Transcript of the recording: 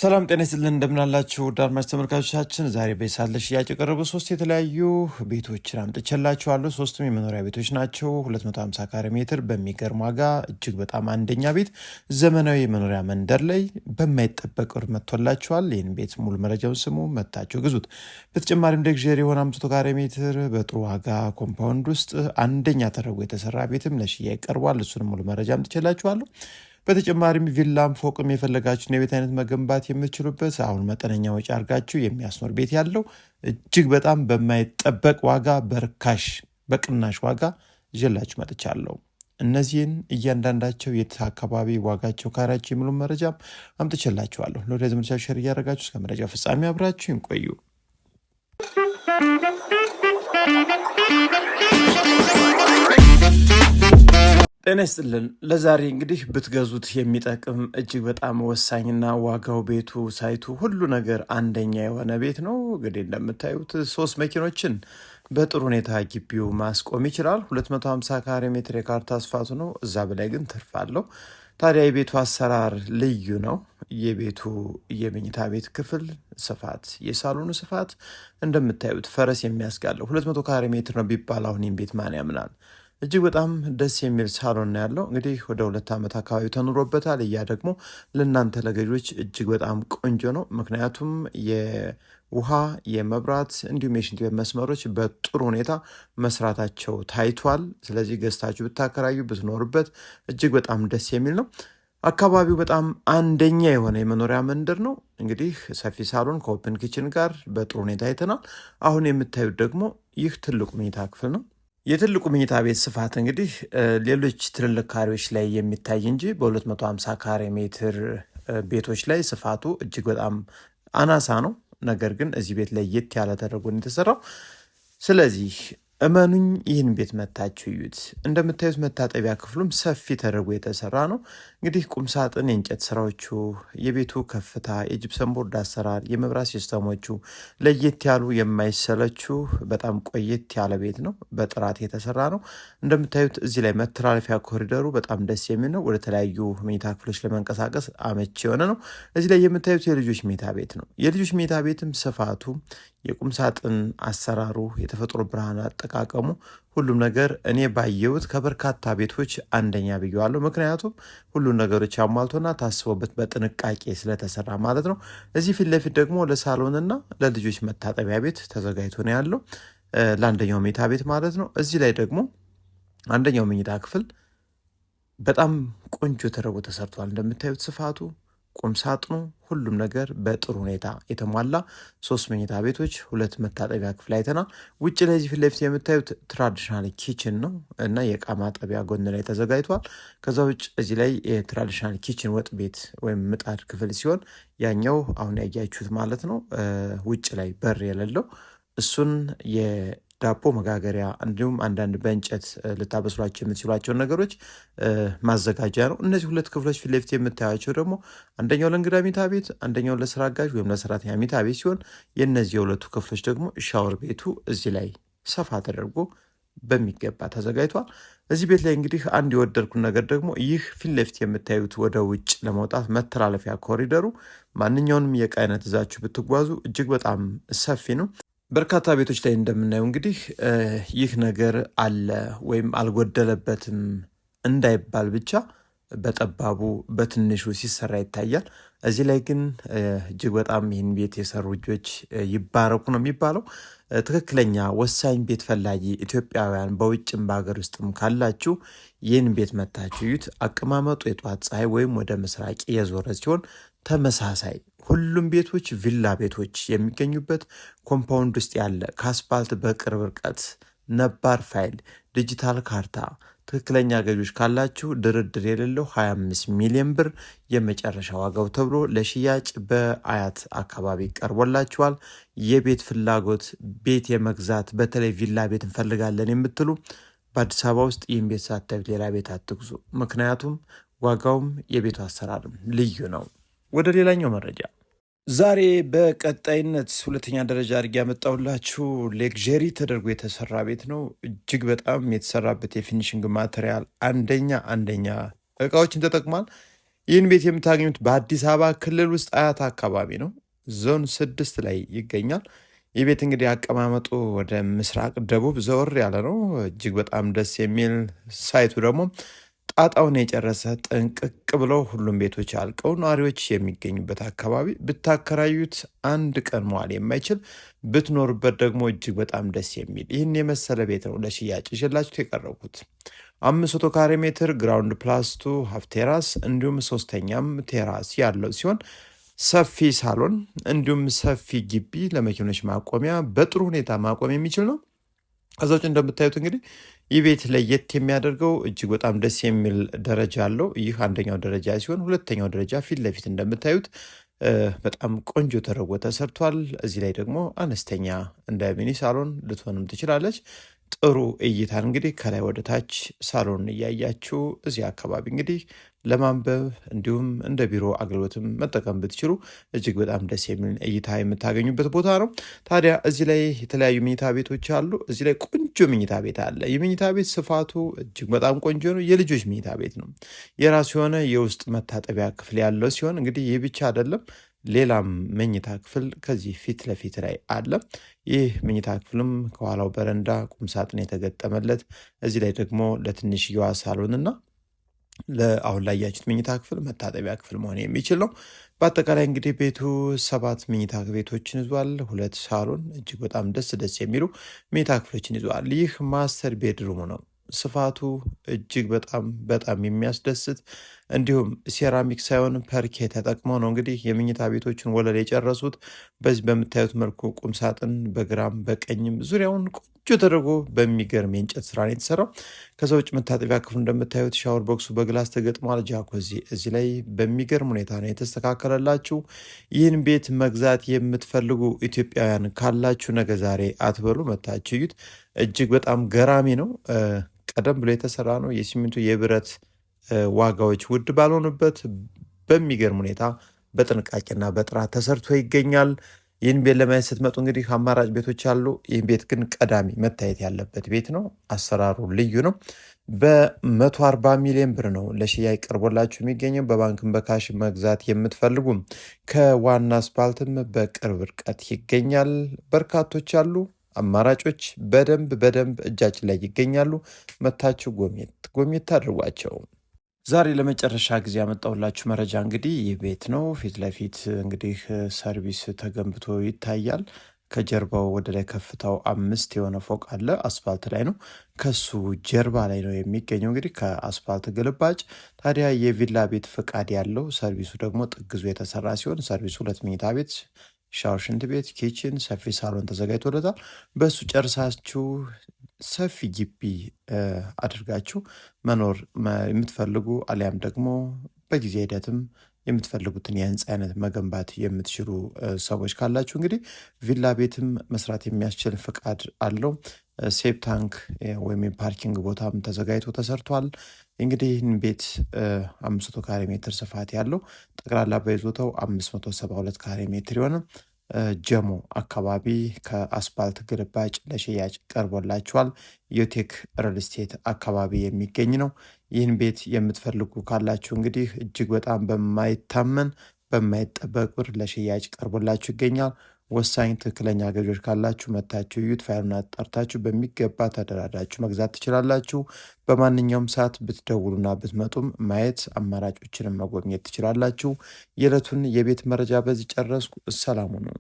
ሰላም ጤና ይስጥልን እንደምናላችሁ አድማጭ ተመልካቾቻችን ዛሬ በሳለ ሽያጭ የቀረቡ ሶስት የተለያዩ ቤቶችን አምጥቼላችኋለሁ። ሶስቱም የመኖሪያ ቤቶች ናቸው። 250 ካሬ ሜትር በሚገርም ዋጋ እጅግ በጣም አንደኛ ቤት ዘመናዊ የመኖሪያ መንደር ላይ በማይጠበቅ ብር መጥቶላችኋል። ይህን ቤት ሙሉ መረጃውን ስሙ፣ መታችሁ ግዙት። በተጨማሪም ሌክዠሪ የሆነ 500 ካሬ ሜትር በጥሩ ዋጋ ኮምፓውንድ ውስጥ አንደኛ ተደርጎ የተሰራ ቤትም ለሽያጭ ቀርቧል። እሱንም ሙሉ መረጃ አምጥቼላችኋለሁ። በተጨማሪም ቪላም ፎቅም የፈለጋችሁን የቤት አይነት መገንባት የምትችሉበት አሁን መጠነኛ ወጪ አድርጋችሁ የሚያስኖር ቤት ያለው እጅግ በጣም በማይጠበቅ ዋጋ በርካሽ በቅናሽ ዋጋ ይዤላችሁ መጥቻለሁ። እነዚህን እያንዳንዳቸው የት አካባቢ ዋጋቸው ካሬያቸው የሚሉ መረጃም አምጥቼላችኋለሁ። ለወደ ዘመቻችሁ ሸር እያደረጋችሁ እስከ መረጃ ፍጻሜ አብራችሁ ይቆዩ። ጤና ይስጥልን። ለዛሬ እንግዲህ ብትገዙት የሚጠቅም እጅግ በጣም ወሳኝና ዋጋው ቤቱ ሳይቱ ሁሉ ነገር አንደኛ የሆነ ቤት ነው። እንግዲህ እንደምታዩት 3 መኪኖችን በጥሩ ሁኔታ ግቢው ማስቆም ይችላል። 250 ካሬ ሜትር የካርታ ስፋቱ ነው። እዛ በላይ ግን ትርፍ አለው። ታዲያ የቤቱ አሰራር ልዩ ነው። የቤቱ የመኝታ ቤት ክፍል ስፋት፣ የሳሎኑ ስፋት እንደምታዩት ፈረስ የሚያስጋለው 200 ካሬ ሜትር ነው ቢባል አሁን ይህን ቤት ማን ያምናል? እጅግ በጣም ደስ የሚል ሳሎን ያለው እንግዲህ ወደ 2 ዓመት አካባቢ ተኑሮበታል። እያ ደግሞ ለእናንተ ለገዦች እጅግ በጣም ቆንጆ ነው። ምክንያቱም የውሃ የመብራት እንዲሁም የሽንት ቤት መስመሮች በጥሩ ሁኔታ መስራታቸው ታይቷል። ስለዚህ ገዝታችሁ ብታከራዩ ብትኖሩበት እጅግ በጣም ደስ የሚል ነው። አካባቢው በጣም አንደኛ የሆነ የመኖሪያ መንደር ነው። እንግዲህ ሰፊ ሳሎን ከኦፕን ኪችን ጋር በጥሩ ሁኔታ አይተናል። አሁን የምታዩት ደግሞ ይህ ትልቁ መኝታ ክፍል ነው። የትልቁ መኝታ ቤት ስፋት እንግዲህ ሌሎች ትልልቅ ካሬዎች ላይ የሚታይ እንጂ በ250 ካሬ ሜትር ቤቶች ላይ ስፋቱ እጅግ በጣም አናሳ ነው። ነገር ግን እዚህ ቤት ላይ የት ያለ ተደርጎ የተሰራው። ስለዚህ እመኑኝ ይህን ቤት መታችሁ እዩት። እንደምታዩት መታጠቢያ ክፍሉም ሰፊ ተደርጎ የተሰራ ነው። እንግዲህ ቁምሳጥን፣ የእንጨት ስራዎቹ፣ የቤቱ ከፍታ፣ የጅብሰን ቦርድ አሰራር፣ የመብራት ሲስተሞቹ ለየት ያሉ የማይሰለቹ በጣም ቆየት ያለ ቤት ነው። በጥራት የተሰራ ነው። እንደምታዩት እዚህ ላይ መተላለፊያ ኮሪደሩ በጣም ደስ የሚል ነው። ወደ ተለያዩ መኝታ ክፍሎች ለመንቀሳቀስ አመቺ የሆነ ነው። እዚህ ላይ የምታዩት የልጆች መኝታ ቤት ነው። የልጆች መኝታ ቤትም ስፋቱ፣ የቁምሳጥን አሰራሩ፣ የተፈጥሮ ብርሃን አጠቃቀሙ ሁሉም ነገር እኔ ባየሁት ከበርካታ ቤቶች አንደኛ ብየዋለሁ። ምክንያቱም ሁሉም ነገሮች አሟልቶና ታስቦበት በጥንቃቄ ስለተሰራ ማለት ነው። እዚህ ፊት ለፊት ደግሞ ለሳሎንና ለልጆች መታጠቢያ ቤት ተዘጋጅቶ ነው ያለው፣ ለአንደኛው መኝታ ቤት ማለት ነው። እዚህ ላይ ደግሞ አንደኛው መኝታ ክፍል በጣም ቆንጆ ተደርጎ ተሰርቷል። እንደምታዩት ስፋቱ፣ ቁም ሳጥኑ፣ ሁሉም ነገር በጥሩ ሁኔታ የተሟላ 3 መኝታ ቤቶች 2 መታጠቢያ ክፍል አይተናል። ውጭ ላይ ፊት ለፊት የምታዩት ትራዲሽናል ኪችን ነው እና የእቃ ማጠቢያ ጎን ላይ ተዘጋጅቷል። ከዛ ውጭ እዚህ ላይ የትራዲሽናል ኪችን ወጥ ቤት ወይም ምጣድ ክፍል ሲሆን ያኛው አሁን ያያችሁት ማለት ነው ውጭ ላይ በር የሌለው እሱን ዳቦ መጋገሪያ እንዲሁም አንዳንድ በእንጨት ልታበስሏቸው የምትችሏቸውን ነገሮች ማዘጋጃ ነው። እነዚህ 2 ክፍሎች ፊት ለፊት የምታያቸው ደግሞ አንደኛው ለእንግዳ መኝታ ቤት፣ አንደኛው ለስራ አጋዥ ወይም ለሰራተኛ መኝታ ቤት ሲሆን የእነዚህ የሁለቱ ክፍሎች ደግሞ ሻወር ቤቱ እዚህ ላይ ሰፋ ተደርጎ በሚገባ ተዘጋጅቷል። እዚህ ቤት ላይ እንግዲህ አንድ የወደድኩት ነገር ደግሞ ይህ ፊት ለፊት የምታዩት ወደ ውጭ ለመውጣት መተላለፊያ ኮሪደሩ ማንኛውንም የዕቃ አይነት ይዛችሁ ብትጓዙ እጅግ በጣም ሰፊ ነው። በርካታ ቤቶች ላይ እንደምናየው እንግዲህ ይህ ነገር አለ ወይም አልጎደለበትም እንዳይባል ብቻ በጠባቡ በትንሹ ሲሰራ ይታያል። እዚህ ላይ ግን እጅግ በጣም ይህን ቤት የሰሩ እጆች ይባረኩ ነው የሚባለው። ትክክለኛ ወሳኝ ቤት ፈላጊ ኢትዮጵያውያን በውጭም በሀገር ውስጥም ካላችሁ ይህን ቤት መታችሁ እዩት። አቀማመጡ የጧት ፀሐይ ወይም ወደ ምስራቅ የዞረ ሲሆን ተመሳሳይ ሁሉም ቤቶች ቪላ ቤቶች የሚገኙበት ኮምፓውንድ ውስጥ ያለ ከአስፓልት በቅርብ ርቀት ነባር ፋይል ዲጂታል ካርታ ትክክለኛ ገዦች ካላችሁ ድርድር የሌለው 25 ሚሊዮን ብር የመጨረሻ ዋጋው ተብሎ ለሽያጭ በአያት አካባቢ ቀርቦላችኋል። የቤት ፍላጎት ቤት የመግዛት በተለይ ቪላ ቤት እንፈልጋለን የምትሉ በአዲስ አበባ ውስጥ ይህን ቤት ሳታዩት ሌላ ቤት አትግዙ። ምክንያቱም ዋጋውም የቤቱ አሰራርም ልዩ ነው። ወደ ሌላኛው መረጃ ዛሬ በቀጣይነት 2ኛ ደረጃ አድርጌ ያመጣሁላችሁ ሌክዠሪ ተደርጎ የተሰራ ቤት ነው። እጅግ በጣም የተሰራበት የፊኒሽንግ ማቴሪያል አንደኛ እቃዎችን ተጠቅሟል። ይህን ቤት የምታገኙት በአዲስ አበባ ክልል ውስጥ አያት አካባቢ ነው። ዞን 6 ላይ ይገኛል። ይህ ቤት እንግዲህ አቀማመጡ ወደ ምስራቅ ደቡብ ዘወር ያለ ነው። እጅግ በጣም ደስ የሚል ሳይቱ ደግሞ ጣጣውን የጨረሰ ጥንቅቅ ብለው ሁሉም ቤቶች አልቀው ነዋሪዎች የሚገኙበት አካባቢ ብታከራዩት አንድ ቀን መዋል የማይችል ብትኖርበት ደግሞ እጅግ በጣም ደስ የሚል ይህን የመሰለ ቤት ነው ለሽያጭ ይዤላችሁ የቀረቡት። 500 ካሬ ሜትር ግራውንድ ፕላስቱ ሀፍ ቴራስ እንዲሁም ሶስተኛም ቴራስ ያለው ሲሆን ሰፊ ሳሎን እንዲሁም ሰፊ ግቢ ለመኪኖች ማቆሚያ በጥሩ ሁኔታ ማቆም የሚችል ነው። ከዛ ውጭ እንደምታዩት እንግዲህ ይህ ቤት ለየት የሚያደርገው እጅግ በጣም ደስ የሚል ደረጃ አለው። ይህ አንደኛው ደረጃ ሲሆን ሁለተኛው ደረጃ ፊት ለፊት እንደምታዩት በጣም ቆንጆ ተደርጎ ተሰርቷል። እዚህ ላይ ደግሞ አነስተኛ እንደ ሚኒ ሳሎን ልትሆንም ትችላለች። ጥሩ እይታን እንግዲህ ከላይ ወደ ታች ሳሎን እያያችሁ እዚህ አካባቢ እንግዲህ ለማንበብ እንዲሁም እንደ ቢሮ አገልግሎትም መጠቀም ብትችሉ እጅግ በጣም ደስ የሚል እይታ የምታገኙበት ቦታ ነው። ታዲያ እዚህ ላይ የተለያዩ መኝታ ቤቶች አሉ። እዚህ ላይ ቆንጆ መኝታ ቤት አለ። የመኝታ ቤት ስፋቱ እጅግ በጣም ቆንጆ ነው። የልጆች መኝታ ቤት ነው። የራሱ የሆነ የውስጥ መታጠቢያ ክፍል ያለው ሲሆን እንግዲህ ይህ ብቻ አይደለም፣ ሌላም መኝታ ክፍል ከዚህ ፊት ለፊት ላይ አለ። ይህ መኝታ ክፍልም ከኋላው በረንዳ ቁምሳጥን የተገጠመለት፣ እዚህ ላይ ደግሞ ለትንሽየዋ ሳሎንና ለአሁን ላይ ያችሁት መኝታ ክፍል መታጠቢያ ክፍል መሆን የሚችል ነው። በአጠቃላይ እንግዲህ ቤቱ 7 መኝታ ቤቶችን ይዟል። 2 ሳሎን እጅግ በጣም ደስ የሚሉ መኝታ ክፍሎችን ይዟል። ይህ ማስተር ቤድሩም ነው። ስፋቱ እጅግ በጣም የሚያስደስት እንዲሁም ሴራሚክ ሳይሆን ፐርኬ ተጠቅመው ነው እንግዲህ የመኝታ ቤቶችን ወለል የጨረሱት። በዚህ በምታዩት መልኩ ቁምሳጥን በግራም በቀኝም ዙሪያውን ቆንጆ ተደርጎ በሚገርም የእንጨት ስራ ነው የተሰራው። ከዛ ውጭ መታጠቢያ ክፍሉ እንደምታዩት ሻወር ቦክሱ በግላስ ተገጥሟል። ጃኮዚ እዚህ ላይ በሚገርም ሁኔታ ነው የተስተካከለላችሁ። ይህን ቤት መግዛት የምትፈልጉ ኢትዮጵያውያን ካላችሁ ነገ ዛሬ አትበሉ፣ መታችሁ እዩት። እጅግ በጣም ገራሚ ነው። ቀደም ብሎ የተሰራ ነው። የሲሚንቶ የብረት ዋጋዎች ውድ ባልሆኑበት በሚገርም ሁኔታ በጥንቃቄና በጥራት ተሰርቶ ይገኛል። ይህን ቤት ለማየት ስትመጡ እንግዲህ አማራጭ ቤቶች አሉ። ይህን ቤት ግን ቀዳሚ መታየት ያለበት ቤት ነው። አሰራሩ ልዩ ነው። በ140 ሚሊዮን ብር ነው ለሽያጭ ቀርቦላችሁ የሚገኘው። በባንክም በካሽ መግዛት የምትፈልጉም ከዋና አስፓልትም በቅርብ ርቀት ይገኛል። በርካቶች አሉ። አማራጮች በደንብ እጃችን ላይ ይገኛሉ። መታችሁ ጎብኘት አድርጓቸው። ዛሬ ለመጨረሻ ጊዜ ያመጣሁላችሁ መረጃ እንግዲህ ይህ ቤት ነው። ፊት ለፊት እንግዲህ ሰርቪስ ተገንብቶ ይታያል። ከጀርባው ወደ ላይ ከፍታው 5 የሆነ ፎቅ አለ። አስፋልት ላይ ነው። ከሱ ጀርባ ላይ ነው የሚገኘው እንግዲህ ከአስፋልት ግልባጭ። ታዲያ የቪላ ቤት ፍቃድ ያለው ሰርቪሱ ደግሞ ጥግዙ የተሰራ ሲሆን ሰርቪሱ 2 መኝታ ቤት ሻወር፣ ሽንት ቤት፣ ኪችን፣ ሰፊ ሳሎን ተዘጋጅቶለታል። በሱ ጨርሳችሁ ሰፊ ግቢ አድርጋችሁ መኖር የምትፈልጉ አሊያም ደግሞ በጊዜ ሂደትም የምትፈልጉትን የህንፃ አይነት መገንባት የምትችሉ ሰዎች ካላችሁ እንግዲህ ቪላ ቤትም መስራት የሚያስችል ፍቃድ አለው። ሴፕታንክ ወይም የፓርኪንግ ቦታም ተዘጋጅቶ ተሰርቷል። እንግዲህ ይህን ቤት 500 ካሬ ሜትር ስፋት ያለው ጠቅላላ በይዞታው 572 ካሬ ሜትር የሆነ ጀሞ አካባቢ ከአስፓልት ግልባጭ ለሽያጭ ቀርቦላችኋል። ዮቴክ ሪል ስቴት አካባቢ የሚገኝ ነው። ይህን ቤት የምትፈልጉ ካላችሁ እንግዲህ እጅግ በጣም በማይታመን በማይጠበቅ ብር ለሽያጭ ቀርቦላችሁ ይገኛል። ወሳኝ ትክክለኛ ገዢዎች ካላችሁ መታችሁ እዩት። ፋይሉን አጣርታችሁ በሚገባ ተደራዳችሁ መግዛት ትችላላችሁ። በማንኛውም ሰዓት ብትደውሉና ብትመጡም ማየት አማራጮችንም መጎብኘት ትችላላችሁ። የዕለቱን የቤት መረጃ በዚህ ጨረስኩ። ሰላሙ ነው።